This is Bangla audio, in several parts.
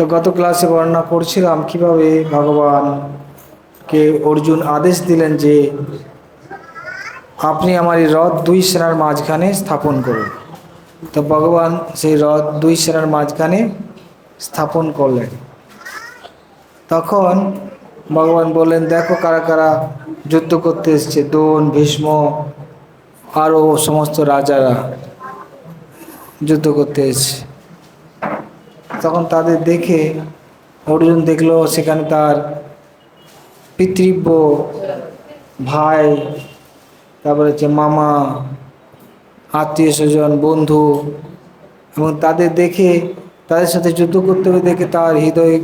তো গত ক্লাসে বর্ণনা করছিলাম কিভাবে ভগবানকে অর্জুন আদেশ দিলেন যে আপনি আমার এই রথ দুই সেনার মাঝখানে স্থাপন করুন। তো ভগবান সেই রথ দুই সেনার মাঝখানে স্থাপন করলেন। তখন ভগবান বললেন, দেখো কারা কারা যুদ্ধ করতে এসছে। দ্রোণ, ভীষ্ম, আরও সমস্ত রাজারা যুদ্ধ করতে এসছে। তখন তাদের দেখে অর্জুন দেখলো সেখানে তার পিতৃব্য ভাই, তারপরে হচ্ছে মামা, আত্মীয় স্বজন, বন্ধু, এবং তাদের দেখে তাদের সাথে যুদ্ধ করতে হবে দেখে তার হৃদয়ে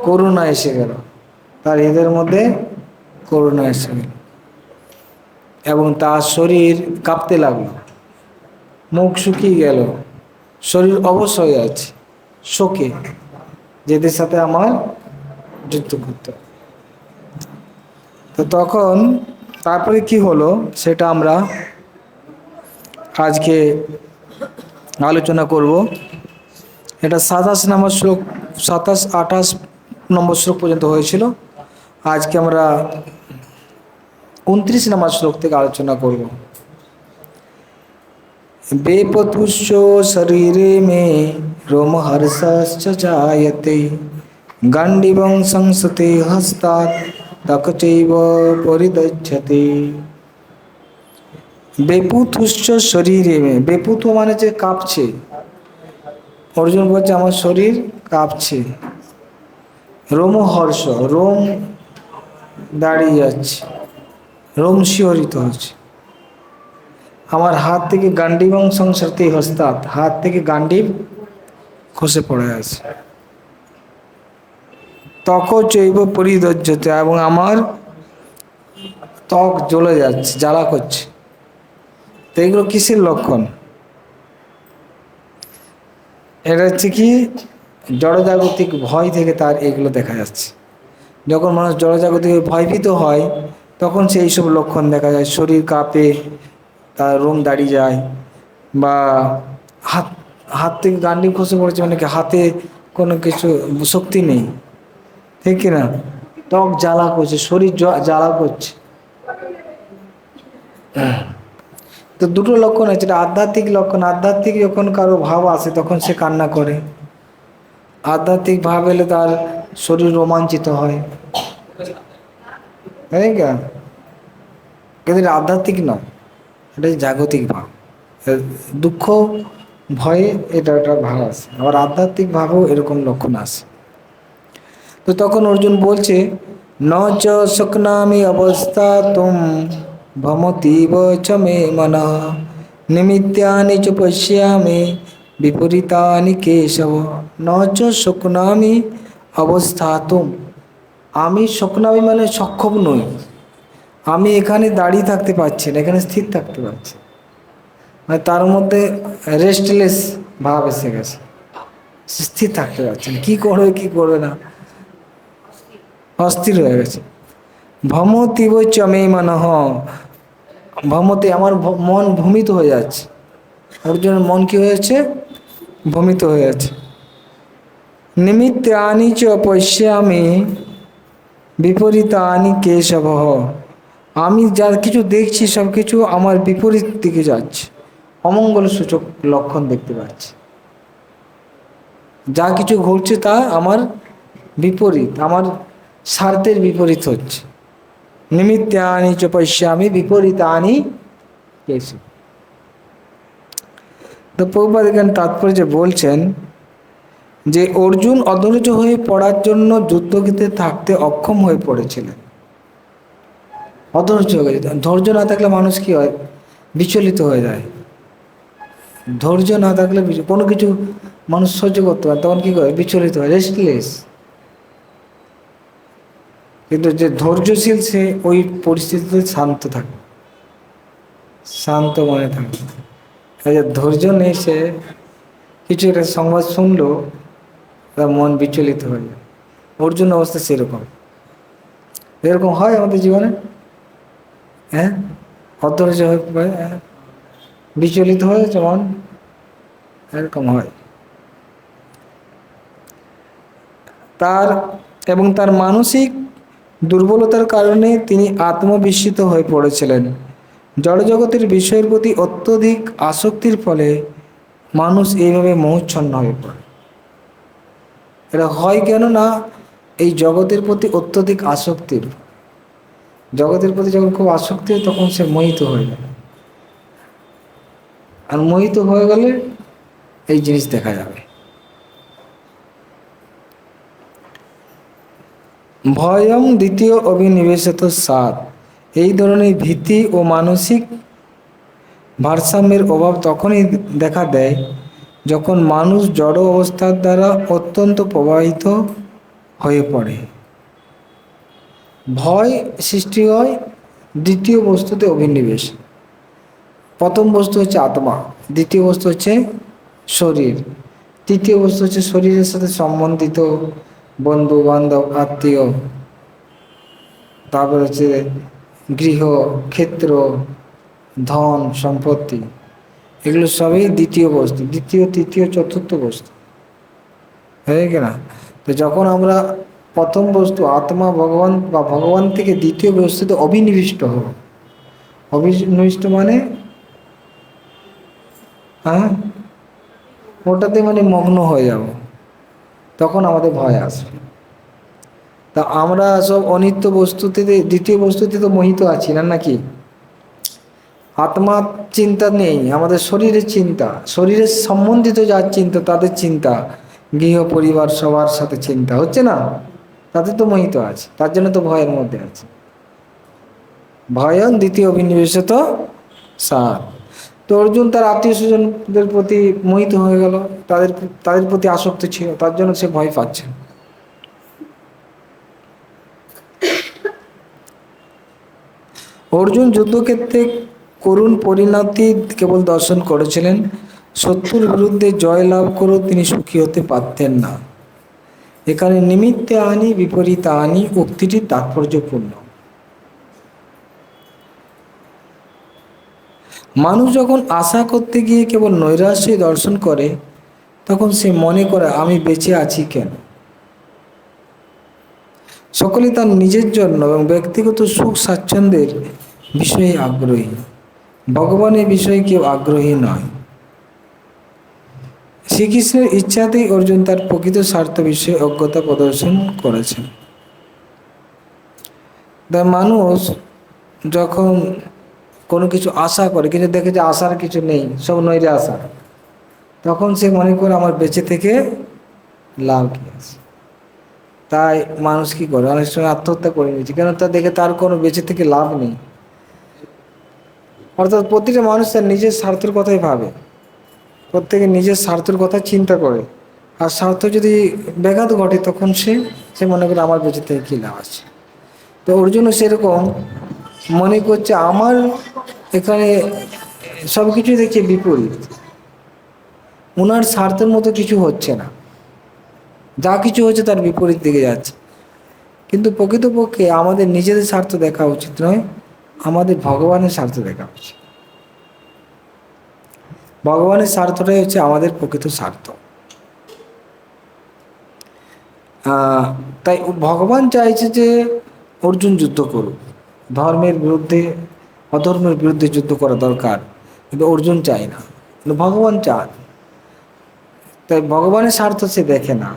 করুণা এসে গেল। তার হৃদয়ের মধ্যে করুণা এসে গেল এবং তার শরীর কাঁপতে লাগলো, মুখ শুকিয়ে গেল, শরীর অবশ হয়ে আছে শোকে, যেদের সাথে আমার যুদ্ধ করতে। তো তখন তারপরে কি হলো সেটা আমরা আজকে আলোচনা করব। এটা 27 নম্বর শ্লোক, 27-28 নম্বর শ্লোক পর্যন্ত হয়েছিল। আজকে আমরা 29 নম্বর শ্লোক থেকে আলোচনা করব। বেপতুষ্য শরীরে মে রোমহর্ষশ্চ জায়তে গান্ডিবং সংসতে হস্তাৎ তকচৈব পরিদচ্ছতে। বেপুতুষ্য শরীরে মে, বেপুত মানে যে কাঁপছে। অর্জুন বলছে আমার শরীর কাঁপছে। রোমহর্ষ, রোম দাঁড়িয়ে যাচ্ছে, রোম শিহরিত হচ্ছে। আমার হাত থেকে গান্ডিবং সংসতে হস্তাৎ, হাত থেকে গান্ডিব খসে পড়ে আছে। ত্বক চৈব পরিদজ্জতে, এবং আমার ত্বক জ্বলে যাচ্ছে, জ্বালা করছে। তো এগুলো কিসের লক্ষণ? এটা হচ্ছে কি জড়জাগতিক ভয় থেকে তার এগুলো দেখা যাচ্ছে। যখন মানুষ জড়জাগতিক ভয়ভীত হয় তখন সেই এইসব লক্ষণ দেখা যায়। শরীর কাঁপে, তার রোম দাঁড়িয়ে যায়, বা হাত হাত থেকে গান্ডিব খসে পড়েছে, মানে কি হাতে কোনো কিছু শক্তি নেই, ঠিক কিনা? ত্বক জ্বালা করছে, শরীর জ্বালা করছে। তো দুটো লক্ষণ আছে, এটা আধ্যাত্মিক লক্ষণ। আধ্যাত্মিক যখন কারো ভাব আসে তখন সে কান্না করে। আধ্যাত্মিক ভাব এলে তার শরীর রোমাঞ্চিত হয়, তাই না? কিন্তু এটা আধ্যাত্মিক নয়, এটা জাগতিক ভাব। দুঃখ, ভয়ে এটা একটা ভাব আসে, আবার আধ্যাত্মিক ভাবেও এরকম লক্ষণ আসে। তো তখন অর্জুন বলছে, ন চ শক্নামি অবস্থা তুম ভমতীব চ মে মনঃ নিমিত্যানি চ পশ্যামি বিপরীতানি কেশব। ন চ শক্নামি অবস্থাতুম, আমি শক্নামি মানে সক্ষম নই। আমি এখানে দাঁড়িয়ে থাকতে পারছি না, এখানে স্থির থাকতে পারছি, মানে তার মধ্যে রেস্টলেস ভাব এসে গেছে, স্থির থাকতে পারছে না, কি করবে কি করবে না, অস্থির হয়ে গেছে। ভমতীব চ মে মনঃ, ভমতে আমার মন ভ্রমিত হয়ে যাচ্ছে। অর্জুনের মন কি হয়েছে? ভ্রমিত হয়ে যাচ্ছে। নিমিত্তানি চ পশ্যামি বিপরীতানি কেশব, আমি যা কিছু দেখছি সব কিছু আমার বিপরীত দিকে যাচ্ছে, অমঙ্গল সূচক লক্ষণ দেখতে পাচ্ছি। যা কিছু ঘটছে তা আমার বিপরীত, আমার স্বার্থের বিপরীত হচ্ছে। নিমিত্তানি চ পশ্যামি বিপরীতানি কেশব। তো প্রভুপাদ এখানে তাৎপর্য বলছেন যে অর্জুন অধৈর্য হয়ে পড়ার জন্য যুদ্ধক্ষেত্রে থাকতে অক্ষম হয়ে পড়েছিলেন। অধৈর্য হয়ে গেছে। ধৈর্য না থাকলে মানুষ কি হয়? বিচলিত হয়ে যায়। ধৈর্য না থাকলে কোনো কিছু মানুষ সহ্য করতে পারে, তখন কি করে? বিচলিত হয়, রেস্টলেস। কিন্তু যে ধৈর্যশীল সে ওই পরিস্থিতিতে শান্ত থাকে, শান্ত মনে থাকে। যে ধৈর্য নেই, সে কিছু একটা সংবাদ শুনলো তার মন বিচলিত হয়ে যায়। অর্জুন অবস্থা সেরকম। এরকম হয় আমাদের জীবনে, হ্যাঁ, অধৈর্য হয়ে পড়ে, বিচলিত হয়ে মন, এরকম হয়। তার এবং তার মানসিক দুর্বলতার কারণে তিনি আত্মবিস্মৃত হয়ে পড়েছিলেন। জড়জগতের বিষয়ের প্রতি অত্যধিক আসক্তির ফলে মানুষ এইভাবে মোহচ্ছন্ন হয়ে পড়ে। এটা হয় কেন না, এই জগতের প্রতি অত্যধিক আসক্তির, জগতের প্রতি যখন খুব আসক্তি হয় তখন সে মোহিত হয়ে যায়, আর মোহিত হয়ে গেলে এই জিনিস দেখা যাবে। ভয়ং দ্বিতীয় অভিনিবেশত সাত, এই ধরনের ভীতি ও মানসিক ভারসাম্যের অভাব তখনই দেখা দেয় যখন মানুষ জড় অবস্থার দ্বারা অত্যন্ত প্রভাবিত হয়ে পড়ে। ভয় সৃষ্টি হয় দ্বিতীয় বস্তুতে অভিনিবেশ। প্রথম বস্তু হচ্ছে আত্মা, দ্বিতীয় বস্তু হচ্ছে শরীর, তৃতীয় বস্তু হচ্ছে শরীরের সাথে সম্বন্ধিত বন্ধু বান্ধব আত্মীয়, তারপর হচ্ছে গৃহ ক্ষেত্র ধন সম্পত্তি, এগুলো সবই দ্বিতীয় বস্তু, দ্বিতীয় তৃতীয় চতুর্থ বস্তু, হয়ে গেল না? তো যখন আমরা প্রথম বস্তু আত্মা ভগবান বা ভগবান থেকে দ্বিতীয় বস্তুতে অভিনিবিষ্ট হব, অভিনিবিষ্ট মানে হ্যাঁ ওটাতে মানে মগ্ন হয়ে যাব, তখন আমাদের ভয় আসবে। তা আমরা সব অনিত্য বস্তুতে দ্বিতীয় বস্তুতে তো মোহিত আছি না, নাকি? আত্মার চিন্তা নেই, আমাদের শরীরের চিন্তা, শরীরের সম্বন্ধিত যার চিন্তা তাদের চিন্তা, গৃহ পরিবার সবার সাথে চিন্তা হচ্ছে না, তাদের তো মোহিত আছে, তার জন্য তো ভয়ের মধ্যে আছে। ভয়ং দ্বিতীয় অভিনিবেশত সাত। তো অর্জুন তার আত্মীয় স্বজনদের প্রতি মোহিত হয়ে গেল, তাদের তাদের প্রতি আসক্ত ছিল, তার জন্য সে ভয় পাচ্ছে। অর্জুন যুদ্ধক্ষেত্রে করুণ পরিণতি কেবল দর্শন করেছিলেন, শত্রুর বিরুদ্ধে জয় লাভ করেও তিনি সুখী হতে পারতেন না। এখানে নিমিত্তে আনি বিপরীত আনি উক্তিটি তাৎপর্যপূর্ণ। মানুষ যখন আশা করতে গিয়ে কেবল নৈরাশ্যই দর্শন করে, তখন সে মনে করে আমি বেঁচে আছি কেন। সকলেই তার নিজের জন্য এবং ব্যক্তিগত সুখ স্বাচ্ছন্দ্যের বিষয়ে আগ্রহী, ভগবানের বিষয়ে কেউ আগ্রহী নয়। শ্রীকৃষ্ণের ইচ্ছাতেই অর্জুন তার প্রকৃত স্বার্থ বিষয়ে অজ্ঞতা প্রদর্শন করেছেন। তাই মানুষ যখন কোনো কিছু আশা করে, কিন্তু দেখে যে আশার কিছু নেই, সব নৈরে আশা, তখন সে মনে করে আমার বেঁচে থেকে লাভ কি আছে। তাই মানুষ কি করে, অনেক সময় আত্মহত্যা করে নিয়েছে, কেন তা দেখে তার কোনো বেঁচে থেকে লাভ নেই। অর্থাৎ প্রতিটা মানুষ তার নিজের স্বার্থের কথাই ভাবে, প্রত্যেকে নিজের স্বার্থের কথা চিন্তা করে, আর স্বার্থ যদি ব্যাঘাত ঘটে তখন সে মনে করে আমার বেঁচে থেকে কী লাভ আছে। তো অর্জুনও সেরকম মনে করছে আমার এখানে সব কিছুই দেখছে বিপরীত, ওনার স্বার্থের মতো কিছু হচ্ছে না, যা কিছু হচ্ছে তার বিপরীত দিকে যাচ্ছে। কিন্তু প্রকৃতপক্ষে আমাদের নিজেদের স্বার্থ দেখা উচিত নয়, আমাদের ভগবানের স্বার্থ দেখা উচিত। ভগবানের স্বার্থটাই হচ্ছে আমাদের প্রকৃত স্বার্থ। তাই ভগবান চাইছে যে অর্জুন যুদ্ধ করুক, ধর্মের বিরুদ্ধে অধর্মের বিরুদ্ধে যুদ্ধ করা দরকার, কিন্তু অর্জুন চায় না, কিন্তু ভগবান চান। তাই ভগবানের স্বার্থ সে দেখে না,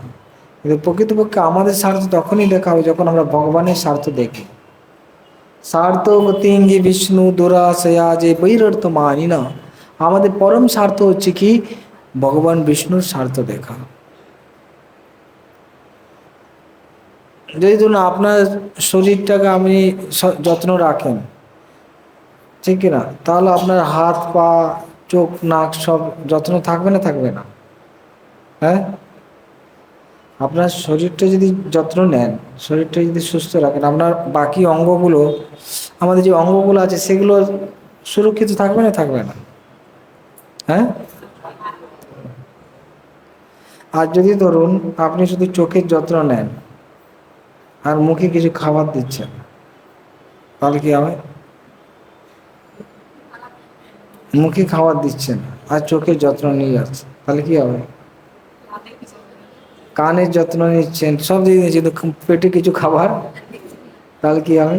কিন্তু প্রকৃতপক্ষে আমাদের স্বার্থ তখনই দেখা হবে যখন আমরা ভগবানের স্বার্থ দেখি। স্বার্থ গতিঙ্গি বিষ্ণু দুরাশয়া যে বৈরর্থ মানি না, আমাদের পরম স্বার্থ হচ্ছে কি ভগবান বিষ্ণুর স্বার্থ দেখা। যদি ধরুন আপনার শরীরটাকে আপনি যত্ন রাখেন, ঠিক না, তাহলে আপনার হাত পা চোখ নাক সব যত্ন থাকবে না, থাকবে না? হ্যাঁ, আপনার শরীরটা যদি যত্ন নেন, শরীরটা যদি সুস্থ রাখেন, আপনার বাকি অঙ্গগুলো, আমাদের যে অঙ্গগুলো আছে সেগুলো সুরক্ষিত থাকবে না, থাকবে না? হ্যাঁ। আর যদি ধরুন আপনি শুধু চোখের যত্ন নেন আর মুখে কিছু খাবার দিচ্ছেন, তাহলে কি হবে? মুখে খাবার দিচ্ছেন আর চোখের যত্ন নিয়ে যাচ্ছে, তাহলে কি হবে? কানের যত্ন নিচ্ছেন, সব দিকে নিচ্ছেন, কিন্তু পেটে কিছু খাবার, তাহলে কি হবে?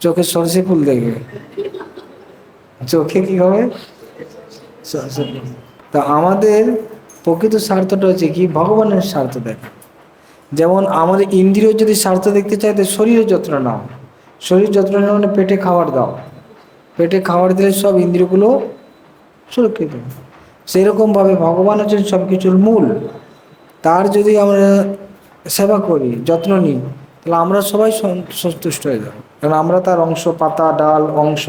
চোখে সরষে ফুল দেখবে, চোখে কি হবে? সরষে ফুল। তা আমাদের প্রকৃত স্বার্থটা হচ্ছে কি? ভগবানের স্বার্থ দেখা। যেমন আমাদের ইন্দ্রিয় যদি স্বার্থ দেখতে চায়, তো শরীরের যত্ন নাও। শরীর যত্ন নেওয়া মানে পেটে খাবার দাও, পেটে খাবার দিলে সব ইন্দ্রিয়গুলো সুরক্ষিত। সেরকমভাবে ভগবান হচ্ছেন সব কিছুর মূল। তার যদি আমরা সেবা করি, যত্ন নিই, তাহলে আমরা সবাই সন্তুষ্ট হয়ে যাব, কারণ আমরা তার অংশ, পাতা ডাল অংশ।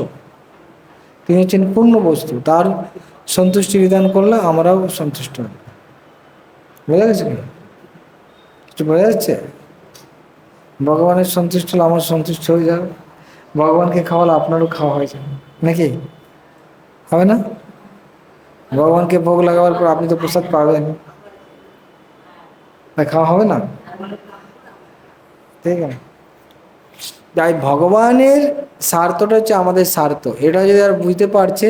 তিনি হচ্ছেন পূর্ণ বস্তু, তার সন্তুষ্টি বিধান করলে আমরাও সন্তুষ্ট হব। বোঝা গেছে কি? কিছু বোঝা যাচ্ছে? ভগবানের সন্তুষ্ট হলে আমার সন্তুষ্ট হয়ে যাবে, ভগবানকে খাওয়ালে আপনারও খাওয়া হয়ে যাবে, নাকি হবে না? ভগবানকে ভোগ লাগাবার পর আপনি তো প্রসাদ পাবেন, খাওয়া হবে না? ঠিক আছে। তাই ভগবানের স্বার্থটা হচ্ছে আমাদের স্বার্থ, এটা যদি আর বুঝতে পারছে,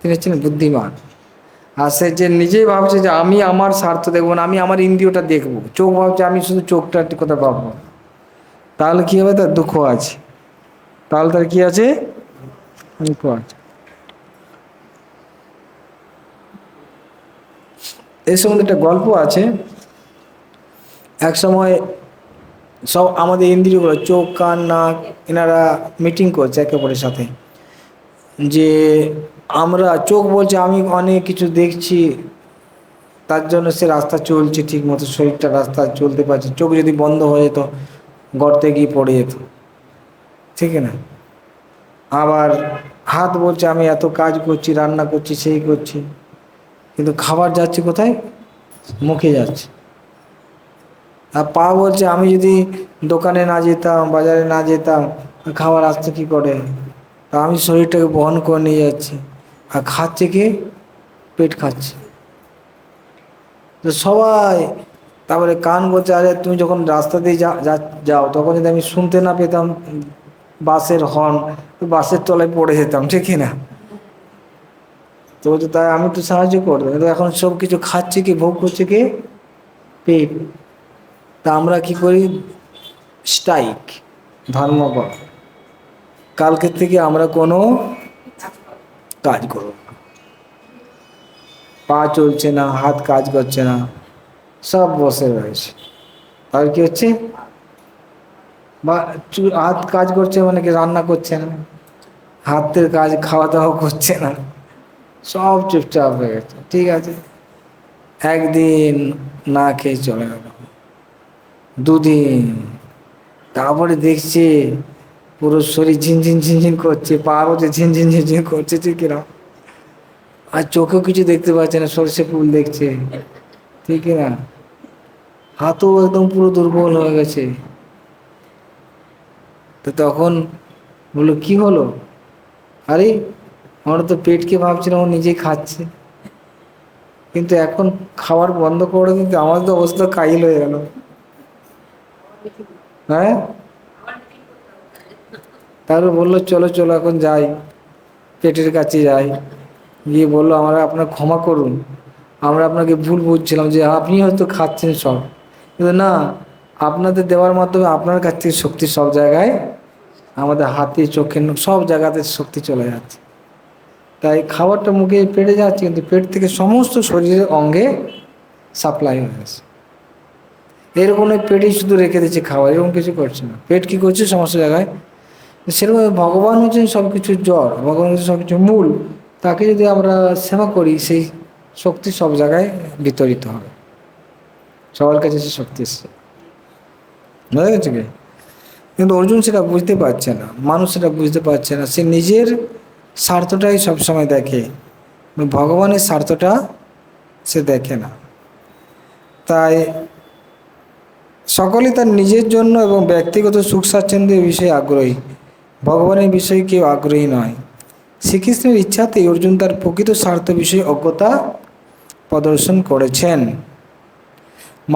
তিনি হচ্ছেন বুদ্ধিমান। আর সে যে নিজেই ভাবছে যে আমি আমার স্বার্থ দেখবো না, আমি আমার ইন্দ্রিয়টা দেখবো, চোখ ভাবছে আমি শুধু চোখটা কথা ভাববো, তাহলে কি হবে? তার দুঃখ আছে, তাহলে তার কি আছে? দুঃখ আছে। এই সম্বন্ধে একটা গল্প আছে। এক সময় সব আমাদের ইন্দ্রিয়গুলো, চোখ কান নাক, এনারা মিটিং করছে একে অপরের সাথে, যে আমরা চোখ বলছে আমি অনেক কিছু দেখছি, তার জন্য সে রাস্তা চলছে ঠিক মতো, শরীরটা রাস্তা চলতে পারছে। চোখ যদি বন্ধ হয়ে যেত, গর্তে গিয়ে পড়ে যেত, ঠিক না? আবার হাত বলছে আমি এত কাজ করছি, রান্না করছি, সেই করছি, কিন্তু খাবার যাচ্ছে কোথায়? মুখে যাচ্ছে। আর পা বলছে আমি যদি দোকানে না যেতাম, বাজারে না যেতাম, খাবার আসছে কি করে? তা আমি শরীরটাকে বহন করে নিয়ে যাচ্ছি। আর খাচ্ছে কি? পেট খাচ্ছে। তো সবাই, তারপরে কান বলছে আরে তুমি যখন রাস্তা দিয়ে যাও, তখন যদি আমি শুনতে না পেতাম বাসের হর্ন, তো বাসের তলায় পড়ে যেতাম, ঠিক না? তো বলছে তাই আমি তো সাহায্য করবো, কিন্তু এখন সব কিছু খাচ্ছে কি, ভোগ করছে কি? পেট। তা আমরা কি করি? স্ট্রাইক, ধর্মঘট, কালকের থেকে আমরা কোনো কাজ করব না। পা চলছে না, হাত কাজ করছে না, সব বসে রয়েছে। আর কি হচ্ছে? বা হাত কাজ করছে মানে কি? রান্না করছে না, হাতের কাজ, খাওয়া দাওয়া করছে না, সব চুপচাপ হয়ে গেছে। ঠিক আছে, একদিন না খেয়ে চলে গেল, দুদিন, তারপরে দেখছে পুরো শরীর ঝিনঝিন ঝিনঝিন করছে, পা হচ্ছে ঝিনঝিন ঝিনঝিন করছে, ঠিক না? আর চোখেও কিছু দেখতে পাচ্ছে না, সরষে ফুল দেখছে, ঠিক না? হাতও একদম পুরো দুর্বল হয়ে গেছে। তো তখন বললো কি হলো? আরে আমরা তো পেটকে ভাবছিলাম ও নিজেই খাচ্ছে, কিন্তু এখন খাবার বন্ধ করে কিন্তু আমার তো অবস্থা কাহিল হয়ে গেল। হ্যাঁ, তারপর বললো চলো চলো এখন যাই, পেটের কাছে যাই। গিয়ে বললো আমরা আপনার ক্ষমা করুন, আমরা আপনাকে ভুল বুঝছিলাম যে আপনি হয়তো খাচ্ছেন সব, কিন্তু না, আপনাদের দেওয়ার মাধ্যমে আপনার কাছ থেকে শক্তি সব জায়গায়, আমাদের হাতে চোখে সব জায়গাতে শক্তি চলে যাচ্ছে। তাই খাবারটা মুখে পেটে যাচ্ছে, কিন্তু পেট থেকে সমস্ত শরীরের অঙ্গে সাপ্লাই হয়ে গেছে। এরকম পেটেই শুধু রেখে দিচ্ছে খাবার, এরকম কিছু করছে না। পেট কি করছে? সমস্ত জায়গায়। সেরকম ভগবান হচ্ছেন সব কিছুর জড়, ভগবান হচ্ছে সব কিছুর মূল। তাকে যদি আমরা সেবা করি, সেই শক্তি সব জায়গায় বিতরিত হবে, সবার কাছে সে শক্তি এসছে। বোঝা গেছে কি? কিন্তু অর্জুন সেটা বুঝতে পারছে না, মানুষ সেটা বুঝতে পারছে না। সে নিজের স্বার্থটাই সবসময় দেখে, ভগবানের স্বার্থটা সে দেখে না। তাই সকলেই তার নিজের জন্য এবং ব্যক্তিগত সুখ স্বাচ্ছন্দ্যের বিষয়ে আগ্রহী, ভগবানের বিষয়ে কেউ আগ্রহী নয়। শ্রীকৃষ্ণের ইচ্ছাতেই অর্জুন তার প্রকৃত স্বার্থ বিষয়ে অজ্ঞতা প্রদর্শন করেছেন।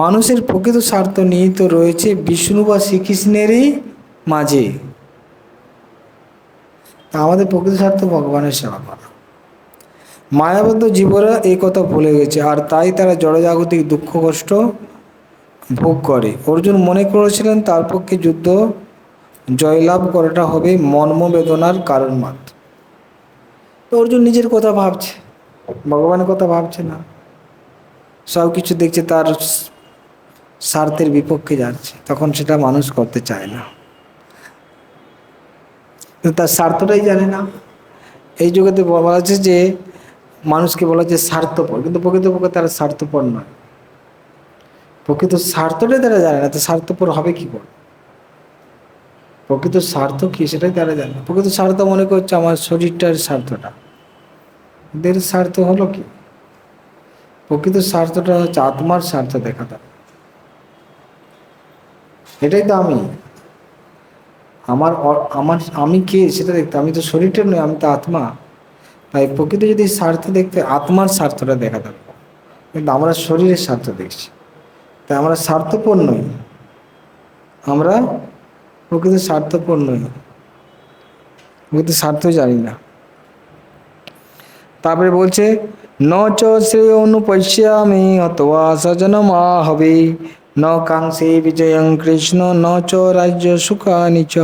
মানুষের প্রকৃত স্বার্থ নিহিত রয়েছে বিষ্ণু বা শ্রীকৃষ্ণেরই মাঝে। তা আমাদের প্রকৃত স্বার্থ ভগবানের সেবা করা। মায়াবদ্ধ জীবরা এই কথা ভুলে গেছে, আর তাই তারা জড়জাগতিক দুঃখ কষ্ট ভোগ করে। অর্জুন মনে করেছিলেন তার পক্ষে যুদ্ধ জয়লাভ করাটা হবে মর্মবেদনার কারণ মাত্র। তো অর্জুন নিজের কথা ভাবছে, ভগবানের কথা ভাবছে না, সব কিছু দেখছে তার স্বার্থের বিপক্ষে যাচ্ছে, তখন সেটা মানুষ করতে চায় না, তার স্বার্থটাই জানে না। এই জগতে বলা আছে যে মানুষকে বলা যে স্বার্থপর, কিন্তু প্রকৃতপক্ষে তারা স্বার্থপর নয়, প্রকৃত স্বার্থটাই তারা জানে না, তো স্বার্থপর হবে কি করে? প্রকৃত স্বার্থ কি সেটাই তারা জানে না। প্রকৃত স্বার্থ মনে করছে আমার শরীরটার স্বার্থটা, এদের স্বার্থ হলো কি? প্রকৃত স্বার্থটা হচ্ছে আত্মার স্বার্থ দেখা তার, এটাই তো আমি, আমার আমার আমি কে সেটা দেখতে, আমি তো শরীরটা নই, আমি তো আত্মা। তাই প্রকৃত যদি স্বার্থ দেখতে আত্মার স্বার্থটা দেখা দরকার, কিন্তু আমরা শরীরের স্বার্থ দেখছি, তাই আমরা স্বার্থপর নই, আমরা প্রকৃত স্বার্থপর নই, প্রকৃত স্বার্থ জানি না। তারপরে বলছে ন চ শ্রেয় অনুপশ্যামি অথবা সজনমা হবে ন কাংসে বিজয়ং কৃষ্ণ ন চ রাজ্য সুখানি চ।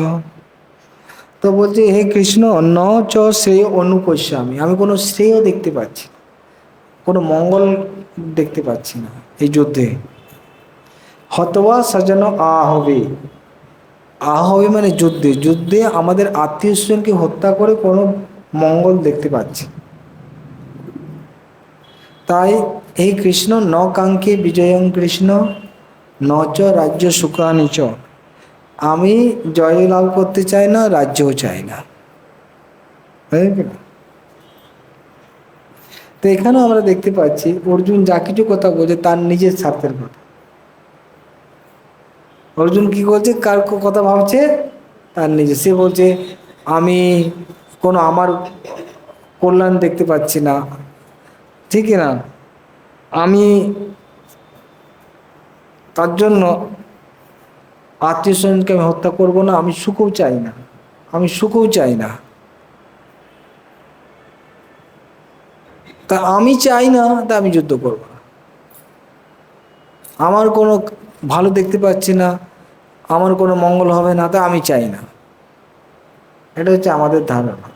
তো বলছে হে কৃষ্ণ, ন চ শ্রেয় অনুপশ্যামি, আমি কোনো শ্রেয় দেখতে পাচ্ছি, কোনো মঙ্গল দেখতে পাচ্ছি না এই যুদ্ধে। হতবা সজন আহবে, আহবে মানে যুদ্ধে, যুদ্ধে আমাদের আত্মীয় স্বজনকে হত্যা করে কোনো মঙ্গল দেখতে পাচ্ছি। তাই এই কৃষ্ণ ন কাঙ্ক্ষে বিজয়ং কৃষ্ণ ন চ রাজ্য সুখানি চ, আমি জয় লাভ করতে চাই না, রাজ্যও চাই না। তো এখানেও আমরা দেখতে পাচ্ছি অর্জুন যা কিছু কথা বলছে তার নিজের স্বার্থের কথা। অর্জুন কি করছে, কার কথা ভাবছে? তার নিজে। সে বলছে আমি কোনো আমার কল্যাণ দেখতে পাচ্ছি না, ঠিক না, আমি তার জন্য আত্মীয় স্বজনকে আমি হত্যা করবো না, আমি সুখও চাই না, আমি সুখও চাই না। তা আমি চাই না, তা আমি যুদ্ধ করব না। আমার কোনো ভালো দেখতে পাচ্ছি না, আমার কোনো মঙ্গল হবে না, তা আমি চাই না। এটা হচ্ছে আমাদের ধারণা।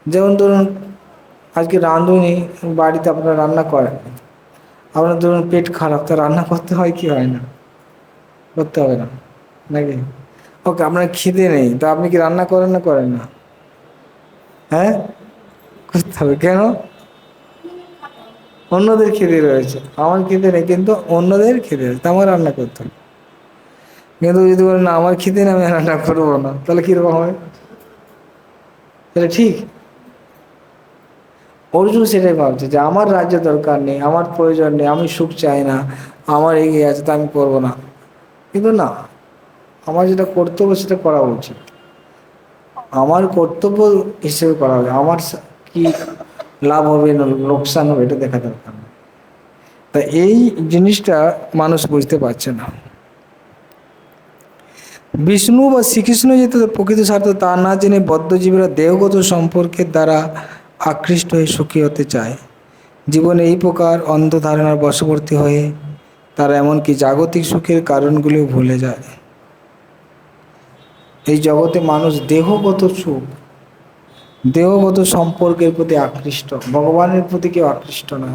যেমন ধরুন আজকে রাঁধুনি, বাড়িতে আপনারা রান্না করেন, আপনার ধরুন পেট খারাপ, তা রান্না করতে হয় কি হয় না? করতে হবে না নাকি? ওকে, আপনার খিদে নেই, তা আপনি কি রান্না করেন না করেন না? হ্যাঁ, করতে হবে। কেন? অন্যদের খিদে রয়েছে, আমার খিদে নেই, কিন্তু অন্যদের খিদে রয়েছে, তা আমার রান্না করতে হবে। কিন্তু যদি বলেন না আমার খিদে নেই, আমি রান্না করবো না, তাহলে কীরকম হয়? তাহলে ঠিক অর্জুন সেটাই ভাবছে যে আমার রাজ্য দরকার নেই, আমার প্রয়োজন নেই, আমি সুখ চাই না, আমার এগিয়ে আছে, তা আমি করবো না। কিন্তু না, আমার যেটা কর্তব্য সেটা করা উচিত, আমার কর্তব্য হিসেবে করা হবে, আমার কি লাভ হবে না লোকসান হবে এটা দেখা দরকার না। তা এই জিনিসটা মানুষ বুঝতে পারছে না। বিষ্ণু বা শ্রীকৃষ্ণ যে তাদের প্রকৃত স্বার্থ তা না জেনে বদ্ধজীবীরা দেহগত সম্পর্কের দ্বারা আকৃষ্ট হয়ে সুখী হতে চায়। জীবনে এই প্রকার অন্ধ ধারণার বশবর্তী হয়ে তারা এমনকি জাগতিক সুখের কারণগুলিও ভুলে যায়। এই জগতে মানুষ দেহগত সুখ, দেহগত সম্পর্কের প্রতি আকৃষ্ট, ভগবানের প্রতি কেউ আকৃষ্ট না।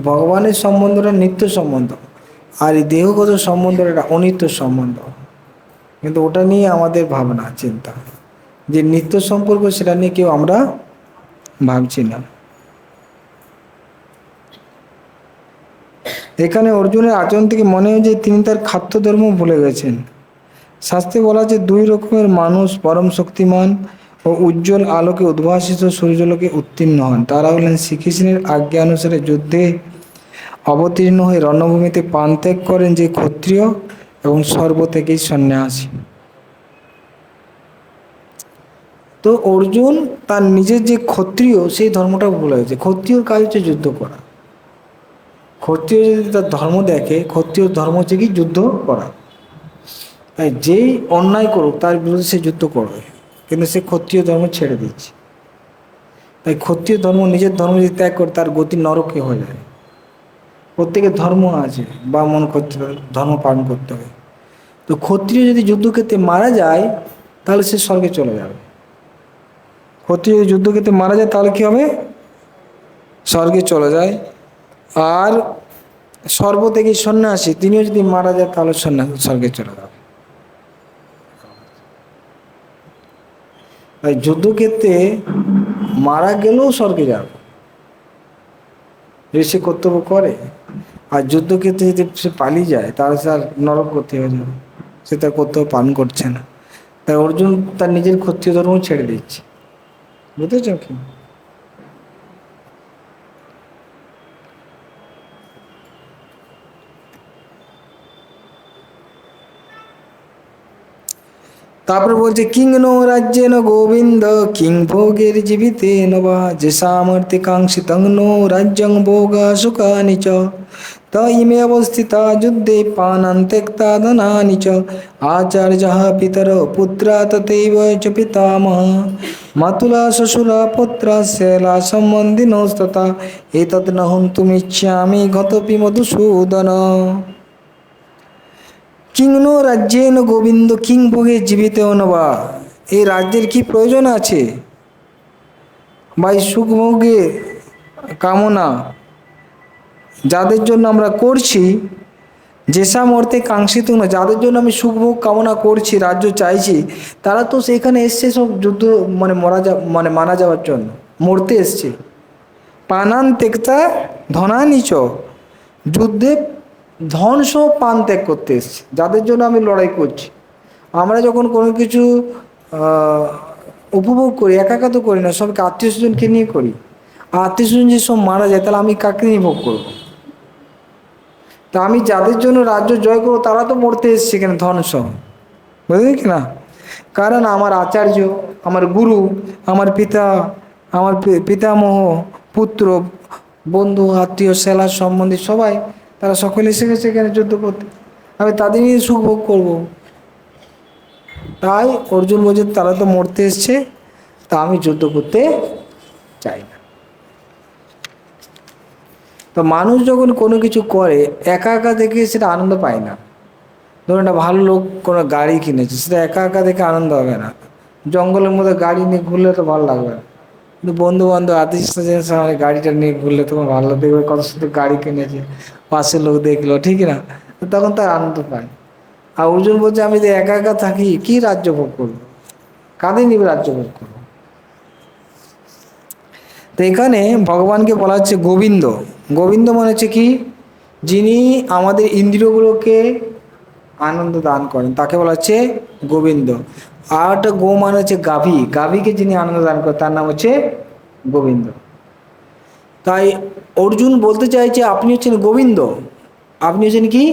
ভগবানের সম্বন্ধটা নিত্য সম্বন্ধ, আর এই দেহগত সম্বন্ধটা একটা অনিত্য সম্বন্ধ। কিন্তু ওটা নিয়ে আমাদের ভাবনা চিন্তা, যে নিত্য সম্পর্ক সেটা নিয়ে কেউ আমরা ভাবছি না। এখানে অর্জুনের আচরণ থেকে মনে হয় যে তিনি তার খাদ্য ধর্ম ভুলে গেছেন। শাস্ত্রে বলা যে দুই রকমের মানুষ পরম শক্তিমান ও উজ্জ্বল আলোকে উদ্ভাসিত সূর্যলোকে উত্তীর্ণ হন। তারা হলেন শ্রীকৃষ্ণের আজ্ঞা অনুসারে যুদ্ধে অবতীর্ণ হয়ে রণভূমিতে প্রাণত্যাগ করেন যে ক্ষত্রিয় এবং সর্বত্যাগী সন্ন্যাসী। তো অর্জুন তার নিজের যে ক্ষত্রিয় সেই ধর্মটা ভুলে গেছে। ক্ষত্রিয়র কাজ হচ্ছে যুদ্ধ করা। ক্ষত্রিয় যদি তার ধর্ম দেখে, ক্ষত্রিয় ধর্ম হচ্ছে কি যুদ্ধ করা। তাই যেই অন্যায় করুক তার বিরুদ্ধে সে যুদ্ধ করবে, কিন্তু সে ক্ষত্রিয় ধর্ম ছেড়ে দিচ্ছে। তাই ক্ষত্রিয় ধর্ম, নিজের ধর্ম যদি ত্যাগ করে তার গতি নরকে হয়ে যায়। প্রত্যেকের ধর্ম আছে, ব্রাহ্মণ ক্ষত্রিয় ধর্ম পালন করতে হবে। তো ক্ষত্রিয় যদি যুদ্ধক্ষেত্রে মারা যায় তাহলে সে স্বর্গে চলে যাবে। ক্ষত্রিয় যদি যুদ্ধক্ষেত্রে মারা যায় তাহলে কি হবে? স্বর্গে চলে যায়। আর সর্বত্যাগী সন্ন্যাসী তিনিও যদি মারা যায় তাহলে স্বর্গে চলে যাবে। তাই যুদ্ধক্ষেত্রে মারা গেলেও স্বর্গে যাবে যদি সে কর্তব্য করে। আর যুদ্ধক্ষেত্রে যদি সে পালিয়ে যায় তাহলে সে আর নরক করতে হয়ে যাবে, সে তার কর্তব্য পালন করছে না। তাই অর্জুন তার নিজের ক্ষত্রিয় ধর্ম ছেড়ে দিচ্ছে। বুঝতেছ কি? তারপরে বলছে কিং নো রাজ্যে ন গোবিন্দ কিং ভোগের জীবিতে নবা যে সামর্থ্যে কাঙ্ক্ষিতং নো রাজ্যং ভোগা সুখানি চ ত ইমে অবস্থিতা যুদ্ধে পানান ত্যক্তা ধনানি চ আচার্যঃ পিতর পুত্রা তথৈব চ পিতামহ মাতুলা শ্বশুরা পুত্রা শ্যালা সম্বন্ধিনস্তথা এতৎ ন হন্তুমিচ্ছামি গতপি মধুসূদন। কিং নো রাজ্যেন গোবিন্দ কিং ভোগে জীবিত নবা, এই রাজ্যের কি প্রয়োজন আছে? বা এই সুখভোগে কামনা যাদের জন্য আমরা করছি, যেসব অর্থে কাঙ্ক্ষিত না, যাদের জন্য আমি সুখভোগ কামনা করছি, রাজ্য চাইছি, তারা তো সেখানে এসছে সব যুদ্ধ মারা যাওয়ার জন্য, মরতে এসছে। পানান ত্যক্তা ধনানি চ, যুদ্ধে ধন সহ পান ত্যাগ করতে এসছে, যাদের জন্য আমি লড়াই করছি। আমরা যখন কোনো কিছু উপভোগ করি একা একা তো করি না, সবকে আত্মীয় স্বজনকে নিয়ে করি। আর আত্মীয় স্বজন যে সব মারা যায় তাহলে আমি কাকে নিয়ে ভোগ করবো? তা আমি যাদের জন্য রাজ্য জয় করবো তারা তো মরতে এসছে এখানে ধন সহ, বুঝলি কি না? কারণ আমার আচার্য, আমার গুরু, আমার পিতা, আমার পিতামহ, পুত্র, বন্ধু, আত্মীয়, সেলা সম্বন্ধী সবাই, তারা সকলে এসে গেছে এখানে যুদ্ধ করতে, আমি তাদের নিয়ে সুখ ভোগ করবো। তাই অর্জুন বলছে তারা তো মরতে এসছে, তা আমি যুদ্ধ করতে চাই না। তো মানুষ যখন কোনো কিছু করে একা একা দেখে সেটা আনন্দ পায় না। ধরুন একটা ভালো লোক কোনো গাড়ি কিনেছে, সেটা একা একা দেখে আনন্দ হবে না। জঙ্গলের মধ্যে গাড়ি নিয়ে ঘুরলে তো ভালো লাগবে না, কিন্তু বন্ধু বান্ধব আত্মীয় স্বজনের সঙ্গে গাড়িটা নিয়ে ঘুরলে তখন ভালো দেখবে, কত সুন্দর গাড়ি কিনেছে, পাশের লোক দেখলো, ঠিক না? তখন তার আনন্দ পায়। আর অর্জুন বলছে আমি যদি একা একা থাকি কি রাজ্য ভোগ করবো, কাঁদে নিবে রাজ্য ভোগ করবো? তো এখানে ভগবানকে বলা হচ্ছে গোবিন্দ। গোবিন্দ মানে হচ্ছে কি? যিনি আমাদের ইন্দ্রিয়গুলোকে আনন্দ দান করেন তাকে বলা হচ্ছে গোবিন্দ। আর একটা গো মানে হচ্ছে গাভী, গাভীকে যিনি আনন্দ দান করেন তার নাম হচ্ছে গোবিন্দ। তাই অর্জুন বলতে চাইছে আপনি হচ্ছেন গোবিন্দ, আপনি হচ্ছেন কি?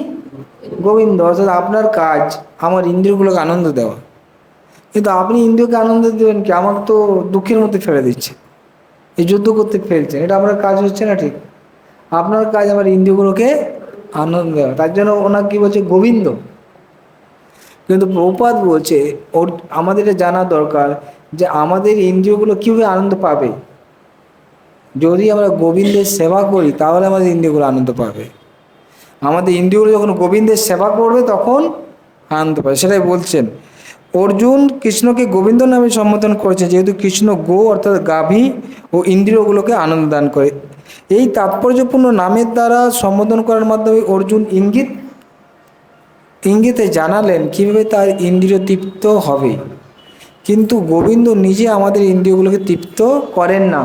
গোবিন্দ। অর্থাৎ আপনার কাজ আমার ইন্দ্রিয়গুলোকে আনন্দ দেওয়া। কিন্তু আপনি ইন্দ্রিয়কে আনন্দ দেবেন কি? আমাকে তো দুঃখের মধ্যে ফেলে দিচ্ছে, এই যুদ্ধ করতে ফেলছেন, এটা আপনার কাজ হচ্ছে না। ঠিক, আপনার কাজ আমার ইন্দ্রিয়গুলোকে আনন্দ দেওয়া, তার জন্য ওনাকে কি বলছে? গোবিন্দ। কিন্তু প্রভুপাদ বলছে ওর আমাদের এটা জানা দরকার যে আমাদের ইন্দ্রিয়গুলো কীভাবে আনন্দ পাবে। যদি আমরা গোবিন্দের সেবা করি তাহলে আমাদের ইন্দ্রিয়গুলো আনন্দ পাবে। আমাদের ইন্দ্রিয়গুলো যখন গোবিন্দের সেবা করবে তখন আনন্দ পাবে, সেটাই বলছেন। অর্জুন কৃষ্ণকে গোবিন্দ নামে সম্বোধন করেছে যেহেতু কৃষ্ণ গো অর্থাৎ গাভী ও ইন্দ্রিয়গুলোকে আনন্দ দান করে। এই তাৎপর্যপূর্ণ নামের দ্বারা সম্বোধন করার মাধ্যমে অর্জুন ইঙ্গিতে জানালেন কীভাবে তার ইন্দ্রিয় তৃপ্ত হবে। কিন্তু গোবিন্দ নিজে আমাদের ইন্দ্রিয়গুলোকে তৃপ্ত করেন না।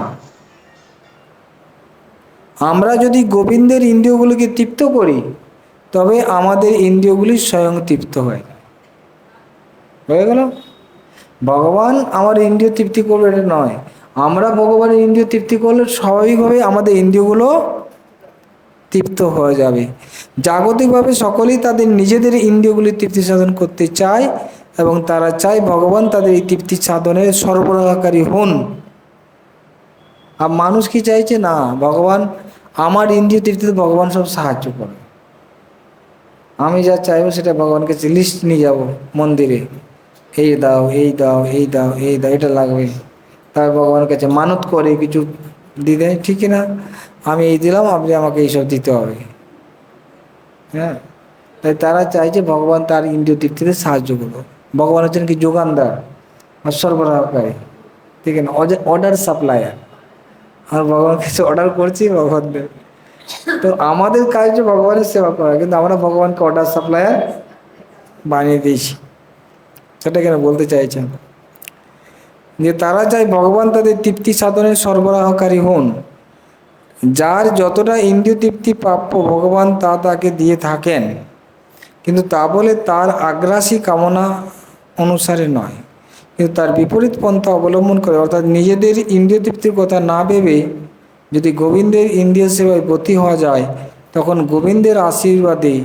আমরা যদি গোবিন্দের ইন্দ্রিয়গুলিকে তৃপ্ত করি তবে আমাদের ইন্দ্রিয়গুলি স্বয়ং তৃপ্ত হয়। হয়ে গেল? ভগবান আমার ইন্দ্রিয় তৃপ্তি করবে এটা নয়, আমরা ভগবানের ইন্দ্রিয় তৃপ্তি করলে স্বাভাবিকভাবে আমাদের ইন্দ্রিয়গুলো তৃপ্ত হয়ে যাবে। জাগতিকভাবে সকলেই তাদের নিজেদের ইন্দ্রিয়গুলি তৃপ্তি সাধন করতে চায় এবং তারা চায় ভগবান তাদের এই তৃপ্তি সাধনের সরবরাহকারী হন। আর মানুষ কি চাইছে? না, ভগবান আমার ইন্দ্রিয় তৃপ্তিতে ভগবান সব সাহায্য করে। আমি যা চাইবো সেটা ভগবানকে লিস্ট নিয়ে যাব মন্দিরে, এই দাও, এই দাও, এই দাও, এই দাও, এটা লাগবে, তার ভগবানের কাছে মানত করে কিছু দিতে, ঠিক না, আমি এই দিলাম, আপনি আমাকে এইসব দিতে হবে। হ্যাঁ, তাই তারা চায় যে ভগবান তার ইন্দ্রিয় তৃপ্তিতে সাহায্য করবে। ভগবান হচ্ছেন কি যোগানদার আর সরবরাহকারী, ঠিক না, অর্ডার সাপ্লায়ার। আর ভগবান কিছু অর্ডার করছি, ভগবান দেবে। তো আমাদের কাজ যে ভগবানের সেবা করা, কিন্তু আমরা ভগবানকে অর্ডার সাপ্লায়ার বানিয়ে দিয়েছি। সেটা কেন বলতে চাইছেন যে তারা চায় ভগবান তাদের তৃপ্তি সাধনের সরবরাহকারী হন। যার যতটা ইন্দ্রিয় তৃপ্তি প্রাপ্য ভগবান তা তাকে দিয়ে থাকেন, কিন্তু তা বলে তার আগ্রাসী কামনা অনুসারে নয়, কিন্তু তার বিপরীত পন্থা অবলম্বন করে, অর্থাৎ নিজেদের ইন্দ্রিয় তৃপ্তির কথা না ভেবে যদি গোবিন্দের ইন্দ্রিয় সেবায় ব্রতী হওয়া যায়, তখন গোবিন্দের আশীর্বাদে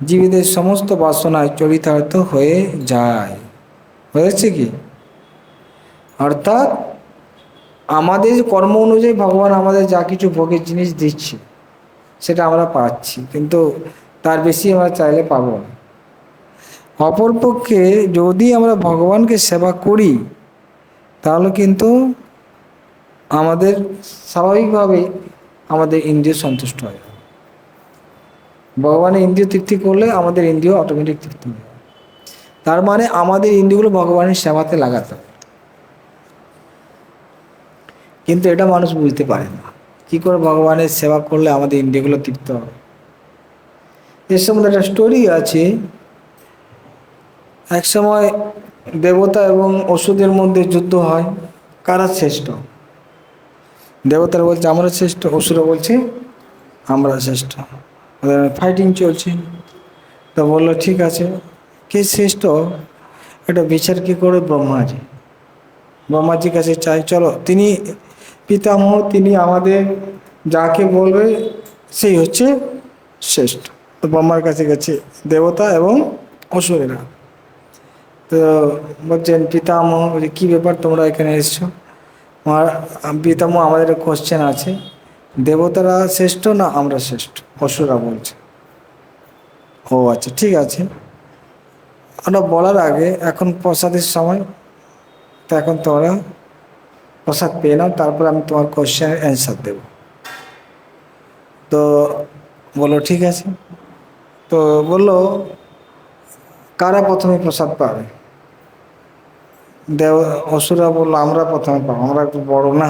জীবীদের সমস্ত বাসনায় চরিতার্থ হয়ে যায়। হয়েছে কি? অর্থাৎ আমাদের কর্ম অনুযায়ী ভগবান আমাদের যা কিছু ভোগের জিনিস দিচ্ছে সেটা আমরা পাচ্ছি, কিন্তু তার বেশি আমরা চাইলে পাবো না। অপরপক্ষে যদি আমরা ভগবানকে সেবা করি, তাহলে কিন্তু আমাদের স্বাভাবিকভাবেই আমাদের ইন্দ্রিয় সন্তুষ্ট হয়। ভগবানের ইন্দ্রিয় তৃপ্তি করলে আমাদের ইন্দ্রিয় অটোমেটিক তৃপ্তি হয়। তার মানে আমাদের ইন্দ্রিয়গুলো ভগবানের সেবাতে লাগাতে হবে। কিন্তু এটা মানুষ বুঝতে পারে না, কি করে ভগবানের সেবা করলে আমাদের ইন্দ্রিয়গুলো তৃপ্ত হবে। এর সম্বন্ধে একটা স্টোরি আছে। এক সময় দেবতা এবং অসুরের মধ্যে যুদ্ধ হয়, কারা শ্রেষ্ঠ। দেবতারা বলছে আমরা শ্রেষ্ঠ, অসুরা বলছে আমরা শ্রেষ্ঠ। ফাইটিং চলছে। তো বললো ঠিক আছে, কে শ্রেষ্ঠ এটা বিচার কি করে? ব্রহ্মাজি। ব্রহ্মাজির কাছে চাই, চলো, তিনি পিতামহ, তিনি আমাদের যাকে বলবে সেই হচ্ছে শ্রেষ্ঠ। তো ব্রহ্মার কাছে গেছে দেবতা এবং অসুরেরা। তো বলছেন পিতামহ, বলছে কী ব্যাপার তোমরা এখানে এসছো? আমার পিতামহ, আমাদের কোশ্চেন আছে, দেবতারা শ্রেষ্ঠ না আমরা শ্রেষ্ঠ? অসুররা বলছে। ও আচ্ছা, ঠিক আছে। ওটা বলার আগে এখন প্রসাদের সময়, তো এখন তোমরা প্রসাদ পেয়ে নাও, তারপর আমি তোমার কোশ্চেনের অ্যান্সার দেব। তো বললো ঠিক আছে। তো বললো কারা প্রথমে প্রসাদ পাবে? অসুরা বললো আমরা প্রথমে পাবো, আমরা একটু বড় না,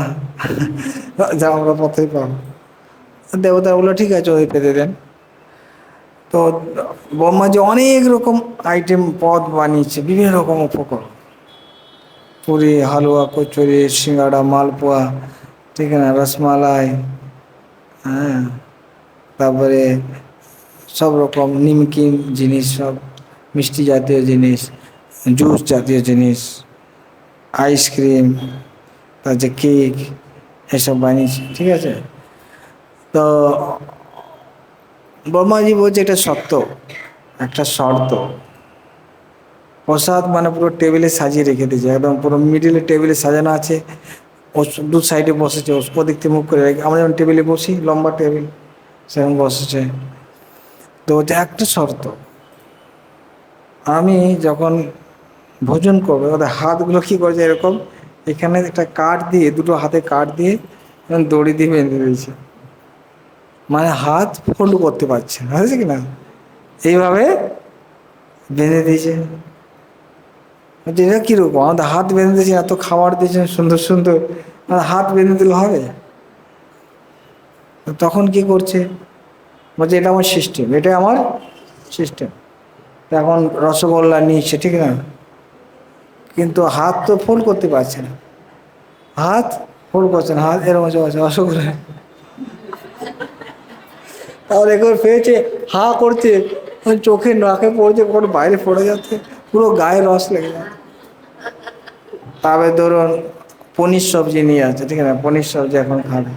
যা আমরা প্রথমে পাবো। দেবতা বললো ঠিক আছে, ওই পেতে দেন। তো ব্রহ্মাজি অনেক রকম আইটেম পদ বানিয়েছে, বিভিন্ন রকম উপকরণ, পুরি, হালুয়া, কচুরি, সিঙ্গাড়া, মালপোয়া, ঠিক না, রসমালাই, হ্যাঁ, তারপরে সব রকম নিমকিন জিনিস, সব মিষ্টি জাতীয় জিনিস, জুস জাতীয় জিনিস, আইসক্রিম, তারপরে কেক, এসব বানিয়েছে, ঠিক আছে। তো ব্রহ্মাজি বলছে এটা সত্য, একটা শর্ত, প্রসাদ মানে পুরো টেবিলে সাজিয়ে রেখে দিয়েছে, একদম পুরো মিডিলে টেবিলে সাজানো আছে, ও দু সাইডে বসেছে, ওদিক থেকে মুখ করে রেখে, আমরা যেমন টেবিলে বসি, লম্বা টেবিল, সেরকম বসেছে। তো ওটা একটা শর্ত, আমি যখন ভোজন করবো ওদের হাতগুলো কী করেছে এরকম, এখানে একটা কাঠ দিয়ে, দুটো হাতে কাঠ দিয়ে দড়ি দিয়ে বেঁধে দিয়েছে, মানে হাত ফোল্ড করতে পারছে না, হয়েছে কি না, এইভাবে বেঁধে দিয়েছে। এটা কীরকম, আমাদের হাত বেঁধে দিয়েছে, এত খাবার দিয়েছে সুন্দর সুন্দর, হাত বেঁধে দিলে হবে? তখন কি করছে, বলছে এটা আমার সিস্টেম, এটাই আমার সিস্টেম। এখন রসগোল্লা নিচ্ছে, ঠিক না, কিন্তু হাত তো ফোল্ড করতে পারছে না, হাত ফোল্ড করছে না, হাত এরকম আছে রসগোল্লা। তাহলে একবার পেয়েছে, হা করছে, চোখে নাকে পড়ছে, কোনো বাইরে পড়ে যাচ্ছে, পুরো গায়ে রস লেগে যাচ্ছে। তারপরে ধরুন পনির সবজি নিয়ে আছে, ঠিক আছে, পনির সবজি এখন খাবে,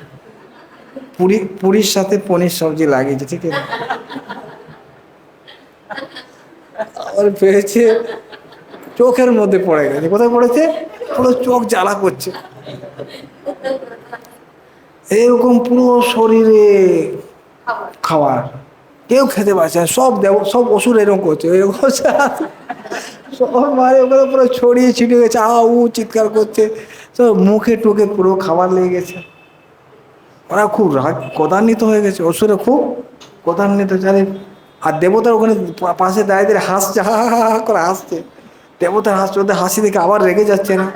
পুরীর সাথে পনির সবজি লাগিয়েছে, ঠিক আছে। আর পেয়েছে চোখের মধ্যে পড়ে গেছে, কোথায় পড়েছে, পুরো চোখ জ্বালা করছে, এরকম পুরো শরীরে খাবার, কেউ খেতে পারছে না, সব অসুর এরকম করছে, এরকম সব মারে ওখানে পুরো ছড়িয়ে ছিটে গেছে, উ চিৎকার করছে, সব মুখে টুকে পুরো খাবার লেগে গেছে। ওরা খুব রাগ ক্রোধান্বিত হয়ে গেছে, অসুরে খুব ক্রোধান্বিত জানে। আর দেবতার ওখানে পাশে দাঁড়িয়ে দাঁড়িয়ে হাসছে, হা হা হা করে হাসছে। দেবতার হাসছে, ওদের হাসি দেখে আবার রেগে যাচ্ছে না।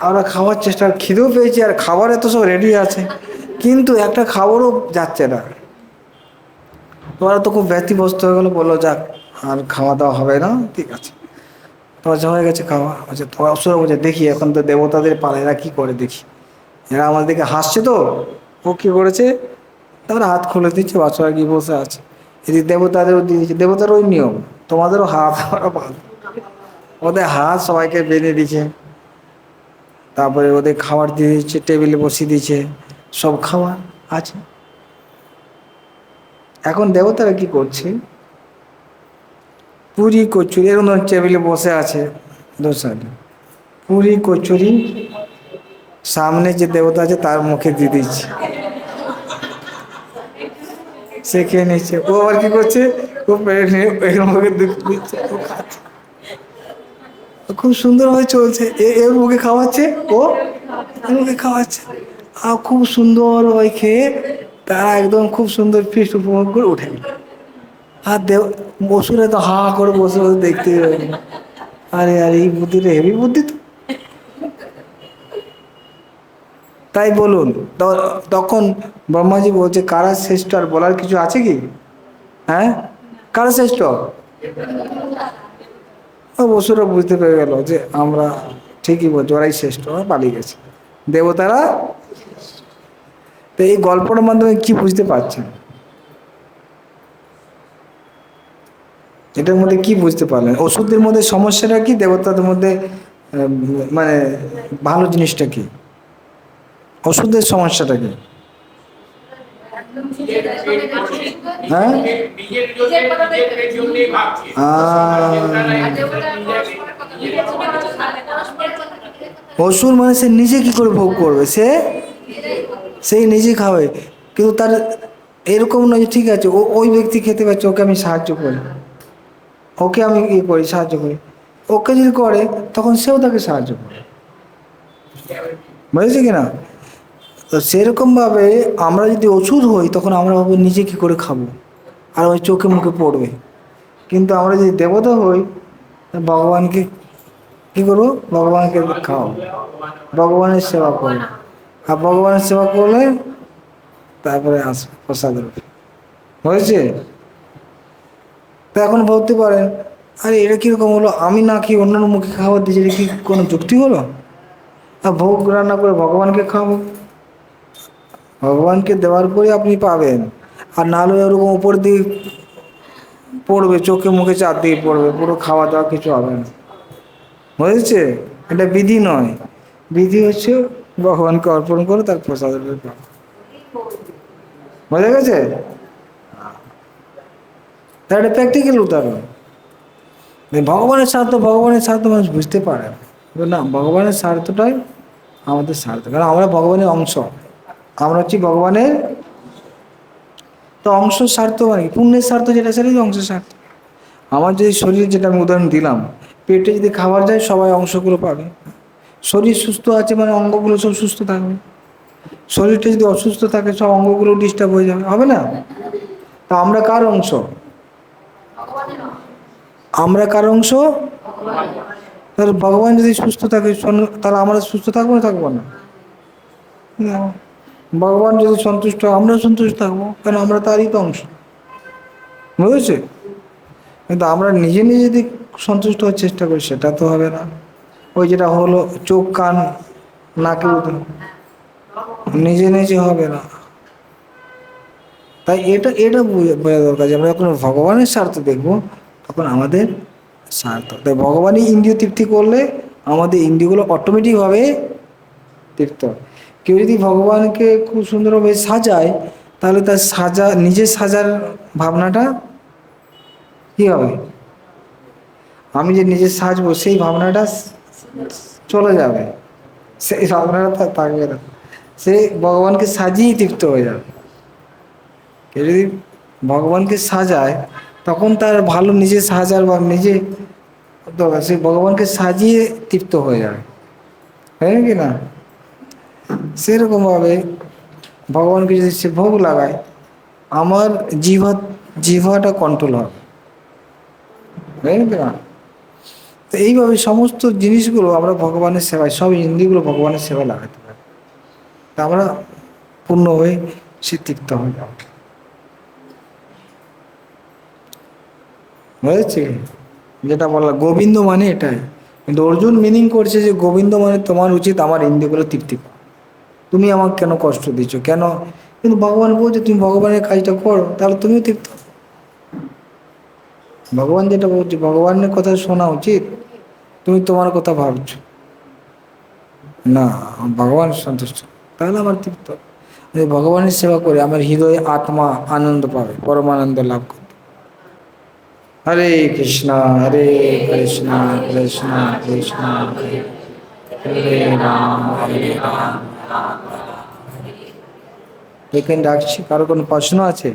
আমরা খাওয়ার চেষ্টা, খিদেও পেয়েছি আর খাবারে তো সব রেডি আছে, কিন্তু একটা খাবারও যাচ্ছে না। ওরা তো খুব ব্যতিব্যস্ত হয়ে গেলো, বললো যাক আর খাওয়া দাওয়া হবে না, ঠিক আছে। তোমার যা হয়ে গেছে খাওয়া আচ্ছা। তোমার অসুর বলছে দেখি এখন তো দেবতাদের পালা, এরা কি করে দেখি। এরা আমাদের দিকে হাসছে তো, ও কী করেছে, তারপরে হাত খুলে দিচ্ছে, বাচ্চারা গিয়ে বসে আছে। এদিকে দেবতাদেরও দিয়ে দিচ্ছে, দেবতার ওই নিয়ম, তোমাদেরও হাত ওদের হাত সবাইকে বেঁধে দিচ্ছে। তারপরে ওদের খাবার দিয়ে দিচ্ছে, টেবিলে বসিয়ে দিচ্ছে, সব খাওয়া আছে। এখন দেবতারা কি করছে, পুরি কচুরি এরকম টেবিলে বসে আছে, দু সাইডে পুরি কচুরি সামনে যে দেবতা আছে তার মুখে দিয়ে দিচ্ছে, সে খেয়ে নিচ্ছে। ও আবার কি করছে, ও পেট নিয়ে এর মুখে দিচ্ছে, ও খাচ্ছে। খুব সুন্দরভাবে চলছে, এর মুখে খাওয়াচ্ছে, ও এর মুখে খাওয়াচ্ছে, আর খুব সুন্দর ওই খেয়ে তারা একদম খুব সুন্দর ফিস্ট উপভোগ করে উঠে গেল। আর বসুরে তো হা করে বসে বসে দেখতে, আরে আরে এই বুদ্ধিটা হেভি বুদ্ধি তো। তাই বলুন, তখন ব্রহ্মাজি বলছে কারা শ্রেষ্ঠ, আর বলার কিছু আছে কি? হ্যাঁ, কারা শ্রেষ্ঠ? বসুরা বুঝতে পেরে গেল যে আমরা ঠিকই বলছি, ওরাই শ্রেষ্ঠ, ওরা পালিয়ে গেছে, দেবতারা। তো এই গল্পটার মাধ্যমে কি বুঝতে পারছেন, এটার মধ্যে কি বুঝতে পারলেন? ওষুধের মধ্যে সমস্যাটা কি, দেবতাদের মধ্যে মানে ভালো জিনিসটা কি, ওষুধের সমস্যাটা কি? হ্যাঁ, অসুর মানে সে নিজে কি করে ভোগ করবে, সেই নিজে খাবে, কিন্তু তার এরকম নয় যে ঠিক আছে ওই ব্যক্তি খেতে পারছে, ওকে আমি সাহায্য করি, ওকে আমি ইয়ে করি, সাহায্য করি। ওকে যদি করে তখন সেও তাকে সাহায্য করে, বুঝেছে কিনা? তো সেরকমভাবে আমরা যদি ওষুধ হই তখন আমরা ভাবো নিজে কী করে খাবো, আর ওই চোখে মুখে পড়বে। কিন্তু আমরা যদি দেবতা হই, ভগবানকে কী করবো, ভগবানকে খাও, ভগবানের সেবা করো, আর ভগবানের সেবা করলে তারপরে আসবে প্রসাদ রূপে। হয়েছে? তো এখন বলতে পারেন আরে এটা কীরকম হলো, আমি না খেয়ে অন্যান্য মুখে খাবার দিয়েছি, এটা কি কোনো যুক্তি হলো? আর ভোগ রান্না করে ভগবানকে খাবো, ভগবানকে দেওয়ার পরে আপনি পাবেন, আর নাহলে ওরকম উপর দিয়ে পড়বে, চোখে মুখে চাপ দিয়ে পড়বে, পুরো খাওয়া দাওয়া কিছু হবে না। বুঝেছে? এটা বিধি নয়, বিধি হচ্ছে ভগবানকে অর্পণ করে তার প্রসাদ পাবো। বোঝা গেছে? তার একটা প্র্যাকটিক্যাল উদাহরণ। ভগবানের স্বার্থ মানুষ বুঝতে পারে না, ভগবানের স্বার্থটাই আমাদের স্বার্থ, কারণ আমরা ভগবানের অংশ, আমরা হচ্ছি ভগবানের তো অংশ। স্বার্থ মানে পুণ্যের স্বার্থ যেটা, সেটাই অংশের স্বার্থ। আমার যদি শরীর, যেটা আমি উদাহরণ দিলাম, পেটে যদি খাবার যায় সবাই অংশগুলো পাবে। শরীর সুস্থ আছে মানে অঙ্গগুলো সব সুস্থ থাকবে, শরীরটা যদি অসুস্থ থাকে সব অঙ্গগুলো ডিস্টার্ব হয়ে যাবে, হবে না? তা আমরা কার অংশ? আমরা কার অংশ? তাহলে ভগবান যদি সুস্থ থাকে তাহলে আমরা সুস্থ থাকবো না থাকবো না? ভগবান যদি সন্তুষ্ট হয় আমরাও সন্তুষ্ট থাকবো, কারণ আমরা তারই তো অংশ। বুঝেছে? কিন্তু আমরা নিজে নিজে যদি সন্তুষ্ট হওয়ার চেষ্টা করি সেটা তো হবে না। ওই যেটা হলো চোখ কান নাকে নিজে নিজে হবে না। তাই এটা এটা বোঝা দরকার যে আমরা যখন ভগবানের স্বার্থ দেখবো তখন আমাদের স্বার্থ। তাই ভগবানই ইন্দ্রিয় তৃপ্তি করলে আমাদের ইন্দ্রিয়গুলো অটোমেটিকভাবে তৃপ্ত হয়। কেউ যদি ভগবানকে খুব সুন্দরভাবে সাজায় তাহলে তার নিজের সাজার ভাবনাটা কী হবে, আমি যে নিজে সাজবো সেই ভাবনাটা চলে যাবে, সেই ভাবনাটা থাকবে না, সে ভগবানকে সাজিয়েই তৃপ্ত হয়ে যাবে। কেউ যদি ভগবানকে সাজায় তখন তার ভালো নিজে সাজার বা নিজে তো সেই ভগবানকে সাজিয়ে তৃপ্ত হয়ে যাবে, হ্যাঁ কি না? সেরকম ভাবে ভগবানকে যদি সে ভোগ লাগায়, আমার জিহ্বাটা কন্ট্রোল হবে, তাই না? তো এইভাবে সমস্ত জিনিসগুলো আমরা ভগবানের সেবায়, সব ইন্দ্রিয়গুলো ভগবানের সেবায় লাগাতে পারি, তা আমরা পূর্ণ হয়ে সে তৃপ্ত হয়ে যাব। বুঝেছি? যেটা বললা গোবিন্দ মানে এটাই, কিন্তু অর্জুন মিনিং করছে যে গোবিন্দ মানে তোমার উচিত আমার ইন্দ্রিয়গুলো তৃপ্তি পাও, তুমি আমাকে কেন কষ্ট দিচ্ছ কেন? কিন্তু ভগবান বলছে তুমি ভগবানের কাজটা করো, তাহলে তুমিও তৃপ্ত। ভগবান যেটা বলছে, ভগবানের কথা শোনা উচিত, তুমি তোমার কথা ভাবছো না, ভগবান সন্তুষ্ট, তাহলে আমার তৃপ্ত। যদি ভগবানের সেবা করে আমার হৃদয়ে আত্মা আনন্দ পাবে, পরমানন্দ লাভ করবে। হরে কৃষ্ণ হরে কৃষ্ণ কৃষ্ণ কৃষ্ণ হরে হরে রাম হরে রাম। এখানে রাখছি, কারো কোনো প্রশ্ন আছে?